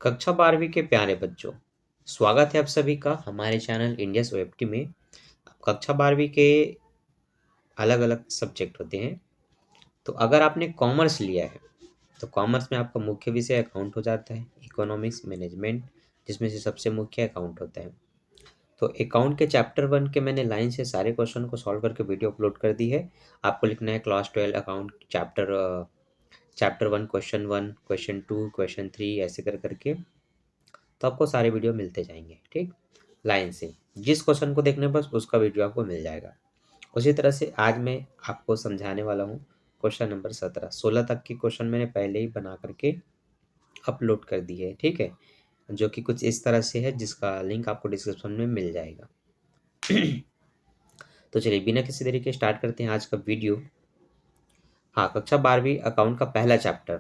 कक्षा 12वीं के प्यारे बच्चों, स्वागत है आप सभी का हमारे चैनल इंडियस ओएफटी में। कक्षा 12वीं के अलग अलग सब्जेक्ट होते हैं। तो अगर आपने कॉमर्स लिया है तो कॉमर्स में आपका मुख्य विषय अकाउंट हो जाता है, इकोनॉमिक्स मैनेजमेंट, जिसमें से सबसे मुख्य अकाउंट होता है। तो अकाउंट के चैप्टर 1 के मैंने लाइन से सारे क्वेश्चन को सॉल्व करके वीडियो अपलोड कर दी है। आपको लिखना है class 12 account chapter 1 question 1, question 2, question 3, ऐसे कर करके। तो आपको सारे वीडियो मिलते जाएंगे, ठीक, लाइन से। जिस क्वेश्चन को देखने बस उसका वीडियो आपको मिल जाएगा। उसी तरह से आज मैं आपको समझाने वाला हूँ क्वेश्चन नंबर 17। 16 तक के क्वेश्चन मैंने पहले ही बना करके अपलोड कर दी है, ठीक है, जो कि कुछ इस तरह से है, जिसका लिंक आपको डिस्क्रिप्शन में मिल जाएगा। तो चलिए बिना किसी देरी के स्टार्ट करते हैं आज का वीडियो। हाँ, कक्षा 12वीं अकाउंट का पहला चैप्टर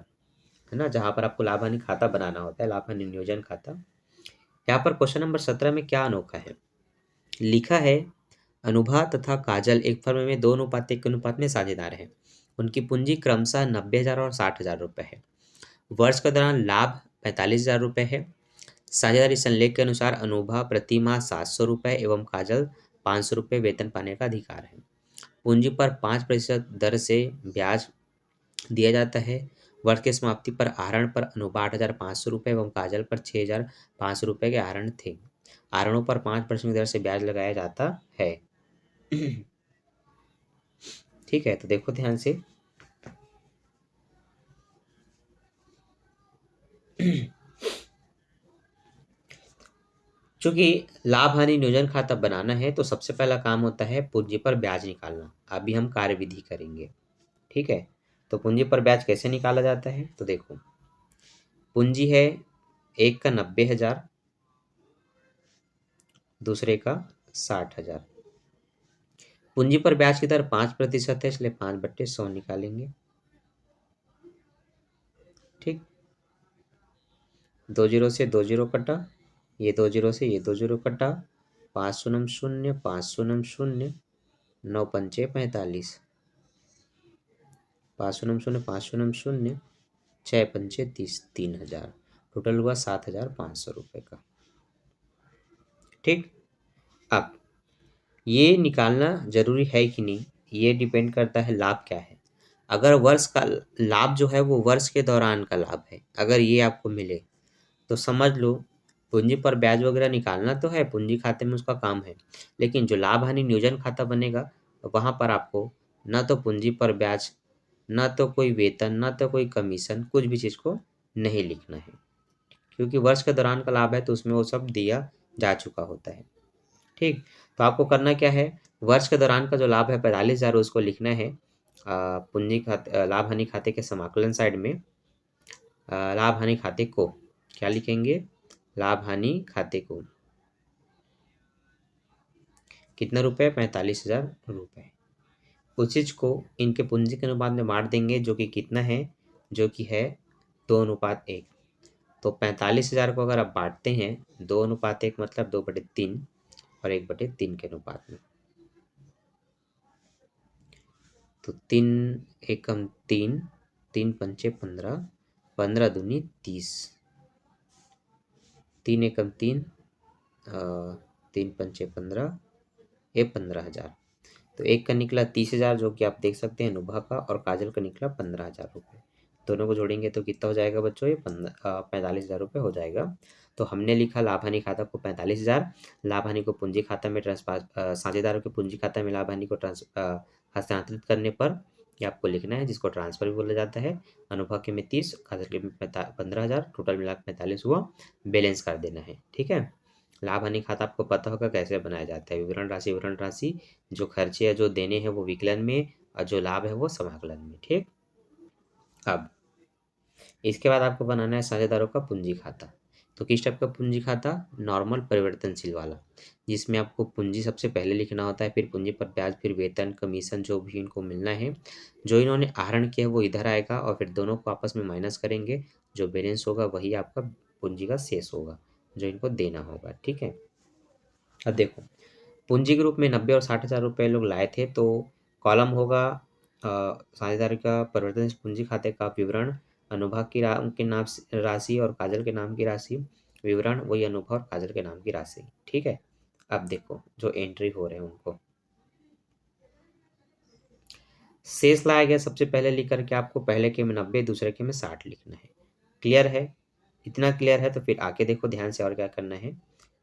है ना, जहाँ पर आपको लाभ हानि खाता बनाना होता है, लाभ हानि नियोजन खाता। यहाँ पर क्वेश्चन नंबर 17 में क्या अनोखा है, लिखा है अनुभा तथा काजल एक फर्म में 2:1 के अनुपात में साझेदार हैं। उनकी पूंजी क्रमशः 90,000 और 60,000 रुपये है। वर्ष के दौरान लाभ 45,000 रुपये है। साझेदारी संलेख के अनुसार अनुभा प्रति माह 700 रुपये एवं काजल 500 रुपये वेतन पाने का अधिकार है। पूंजी पर 5% दर से ब्याज दिया जाता है। वर्ष की समाप्ति पर आहरण पर अनुभा 8,500 रुपये एवं काजल पर 6,500 रुपये के आहरण थे। आहरणों पर 5% की दर से ब्याज लगाया जाता है। ठीक है, तो देखो ध्यान से। चूंकि लाभ हानि नियोजन खाता बनाना है तो सबसे पहला काम होता है पूंजी पर ब्याज निकालना। अभी हम कार्यविधि करेंगे, ठीक है। तो पूंजी पर ब्याज कैसे निकाला जाता है, तो देखो, पूंजी है एक का 90,000, दूसरे का 60,000। पूंजी पर ब्याज की दर 5% है, इसलिए 5/100 निकालेंगे, ठीक। 2 जीरो से 2 जीरो कटा, ये 2 जीरो से ये 2 जीरो कटा, 5 शून्य शून्य, 5 शून्य शून्य, 9 पंचे 45, 5 शून्य शून्य, 5 शून्य शून्य, 6 पंचे 30, 3,000। टोटल हुआ 7,500 रुपये का, ठीक। अब ये निकालना जरूरी है कि नहीं, ये डिपेंड करता है लाभ क्या है। अगर वर्ष का लाभ जो है वो वर्ष के दौरान का लाभ है, अगर ये आपको मिले तो समझ लो पूंजी पर ब्याज वगैरह निकालना तो है, पूंजी खाते में उसका काम है। लेकिन जो लाभ हानि नियोजन खाता बनेगा वहां पर आपको ना तो पूंजी पर ब्याज, ना तो कोई वेतन, ना तो कोई कमीशन, कुछ भी चीज को नहीं लिखना है, क्योंकि वर्ष के दौरान का लाभ है तो उसमें वो सब दिया जा चुका होता है, ठीक। तो आपको करना क्या है, वर्ष के दौरान का जो लाभ है 45,000, उसको लिखना है पूंजी खाते लाभ हानि खाते के समाकलन साइड में। लाभ हानि खाते को क्या लिखेंगे, लाभ हानि खाते को कितना रुपए, 45,000 रुपये। उस चीज को इनके पूंजी के अनुपात में बांट देंगे, जो कि कितना है, जो कि है 2:1। तो 45,000 को अगर आप बांटते हैं 2:1 मतलब 2/3 और 1/3 के अनुपात में, तो 3 एकम 3, 3 पंचे 15, 15 दूनी 30, 3 एकम 3, 3 पंचे 15, ये 15,000। तो एक का निकला 30,000, जो कि आप देख सकते हैं अनुभा का, और काजल का निकला 15,000 रुपये। दोनों को जोड़ेंगे तो कितना हो जाएगा बच्चों, ये 45,000 रुपये हो जाएगा। तो हमने लिखा लाभ हानि खाता को 45,000, लाभ हानि को पूंजी खाता में साझेदारों के पूंजी खाता में लाभ हानि को हस्तांतरित करने पर ये आपको लिखना है, जिसको ट्रांसफर भी बोला जाता है। अनुभा के में 30, काजल के में 15,000, टोटल मिला 45 हुआ, बैलेंस कर देना है, ठीक है। लाभ हानि खाता आपको पता होगा कैसे बनाया जाता है, विवरण राशि, जो खर्चे या जो देने हैं वो विकलन में, और जो लाभ है वो समाकलन में, ठीक। अब इसके बाद आपको बनाना है साझेदारों का पूंजी खाता। तो किस टाइप का पूंजी खाता, नॉर्मल परिवर्तनशील वाला, जिसमें आपको पूंजी सबसे पहले लिखना होता है, फिर पूंजी पर ब्याज, फिर वेतन, कमीशन, जो भी इनको मिलना है, जो इन्होंने आहरण किया है वो इधर आएगा, और फिर दोनों को आपस में माइनस करेंगे, जो बैलेंस होगा वही आपका पूंजी का शेष होगा, जो इनको देना होगा, ठीक है। अब देखो, पूंजी के रूप में 90 और 60,000 रुपये लोग लाए थे, तो कॉलम होगा साझेदारी का परिवर्तन पूंजी खाते का विवरण, अनुभा के नाम राशि और काजल के नाम की राशि, विवरण वही अनुभव और काजल के नाम की राशि। ठीक है, अब देखो जो एंट्री हो रहे हैं उनको शेष लाया गया। सबसे पहले लिख करके आपको पहले के में 90, दूसरे के में 60 लिखना है। क्लियर है? इतना क्लियर है तो फिर आके देखो ध्यान से और क्या करना है।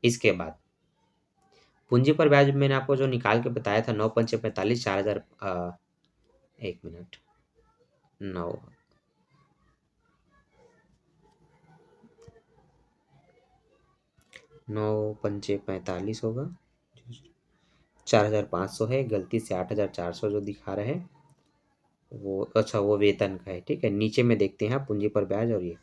इसके बाद पूंजी पर ब्याज मैंने आपको जो निकाल के बताया था 9 पंचे 45, 4000 एक मिनट 9 9 पंचे 45 होगा, 4500 है। गलती से 8400 जो दिखा रहे हैं वो, अच्छा वो वेतन का है। ठीक है, नीचे में देखते हैं पूंजी पर ब्याज और ये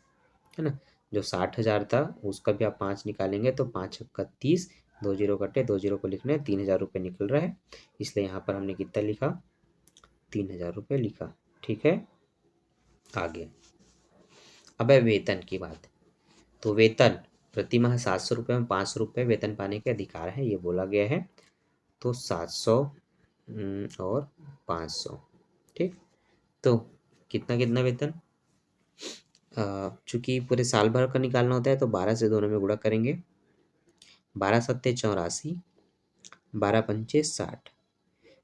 है ना, जो 60,000 था उसका भी आप 5 निकालेंगे तो 5 छक्का 30, 2 जीरो कटे, 2 जीरो को लिखना है, 3000 रुपये निकल रहा है। इसलिए यहाँ पर हमने कितना लिखा, 3000 रुपये लिखा। ठीक है, आगे अब है वेतन की बात। तो वेतन प्रति माह 700 रुपये में 500 रुपये वेतन पाने के अधिकार है, ये बोला गया है। तो 700 और 500। ठीक, तो कितना कितना वेतन, चूंकि पूरे साल भर का निकालना होता है तो 12 से दोनों में गुणा करेंगे। 12 सत्ते 84, 12 पंचे 60।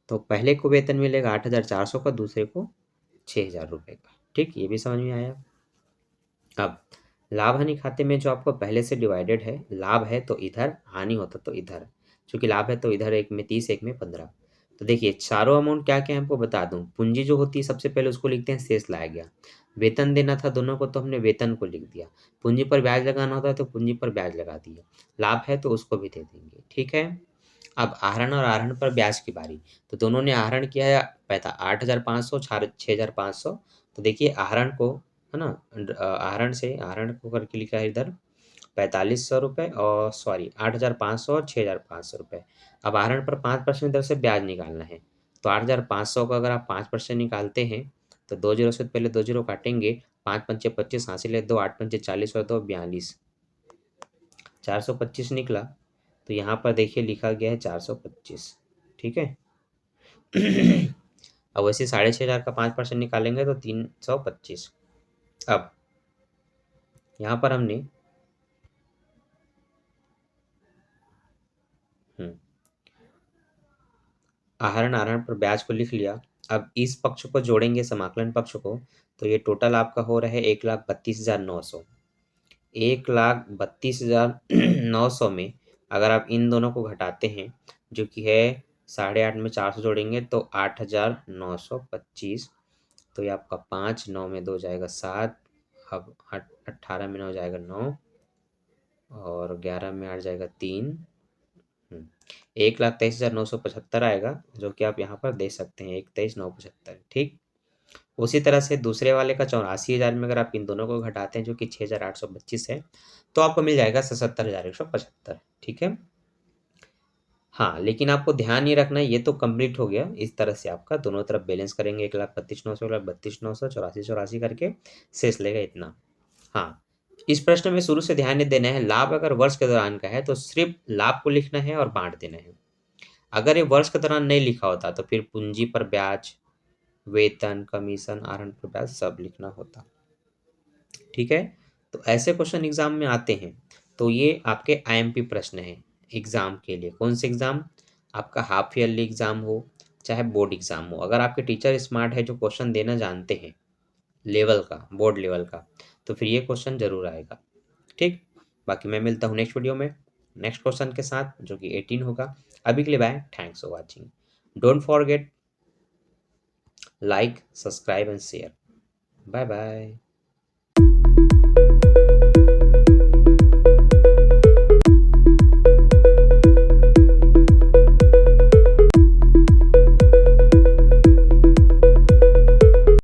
तो पहले को वेतन मिलेगा 8400 का, दूसरे को 6000 रुपये का। ठीक, ये भी समझ में आया। अब लाभ हानि खाते में जो आपको पहले से डिवाइडेड है, लाभ है तो इधर, हानि होता तो इधर। क्योंकि लाभ है तो इधर एक में 30, एक में 15। तो देखिए चारों अमाउंट क्या क्या है हमको बता दूं। पूंजी जो होती है सबसे पहले उसको लिखते हैं, शेष लाया गया। वेतन देना था दोनों को तो हमने वेतन को लिख दिया। पूंजी पर ब्याज लगाना होता है तो पूंजी पर ब्याज लगा दिया। लाभ है तो उसको भी दे देंगे। ठीक है, अब आहरण और आहरण पर ब्याज की बारी। तो दोनों ने आहरण किया है पैसा 8500, 6500। तो देखिए आहरण को है ना, आहरण से आहरण को करके लिखा है इधर 4500 रुपये, और सॉरी 8500 और 6500 रुपये। अब आहरण पर 5% इधर से ब्याज निकालना है। तो 8500 का अगर आप 5% निकालते हैं तो 2 जीरो से पहले 2 जीरो काटेंगे, 5 पंचे 25, हासिल है 2, 8 पंचे 40 और 2 42, 425 निकला। तो यहाँ पर देखिए लिखा गया है 425। ठीक है अब वैसे 6500 का 5% निकालेंगे तो 325। अब यहाँ पर हमने आहरण आहरण पर ब्याज को लिख लिया। अब इस पक्ष को जोड़ेंगे समाकलन पक्ष को, तो ये टोटल आपका हो रहा है 1,32,900। 1,32,900 में अगर आप इन दोनों को घटाते हैं जो कि है 8.5 में 400 जोड़ेंगे तो 8,925। तो ये आपका 5, 9 में 2 जाएगा 7, अब 18 में 9 जाएगा 9, और 11 में 8 जाएगा 3। 1,23,975 आएगा, जो कि आप यहाँ पर दे सकते हैं 1,23,975। ठीक, उसी तरह से दूसरे वाले का 84,000 में अगर आप इन दोनों को घटाते हैं जो कि 6,825 है, तो आपको मिल जाएगा 77,175। ठीक है, हाँ लेकिन आपको ध्यान ये रखना है, ये तो कंप्लीट हो गया। इस तरह से आपका दोनों तरफ बैलेंस करेंगे, 1,32,900, 1,32,900, 84,84 करके शेष लेगा इतना। हाँ, इस प्रश्न में शुरू से ध्यान नहीं देना है, लाभ अगर वर्ष के दौरान का है तो सिर्फ लाभ को लिखना है और बांट देना है। अगर ये वर्ष के दौरान नहीं लिखा होता तो फिर पूंजी पर ब्याज, वेतन, कमीशन, आहरण पर ब्याज सब लिखना होता। ठीक है, तो ऐसे क्वेश्चन एग्जाम में आते हैं। तो ये आपके आईएमपी प्रश्न है एग्जाम के लिए। कौन से एग्जाम, आपका हाफ ईयरली एग्जाम हो चाहे बोर्ड एग्जाम हो, अगर आपके टीचर स्मार्ट है जो क्वेश्चन देना जानते हैं लेवल का, बोर्ड लेवल का, तो फिर ये क्वेश्चन जरूर आएगा। ठीक, बाकी मैं मिलता हूँ नेक्स्ट वीडियो में नेक्स्ट क्वेश्चन के साथ जो कि 18 होगा। अभी के लिए bye, thanks for watching. Don't forget like, subscribe and share. Bye bye.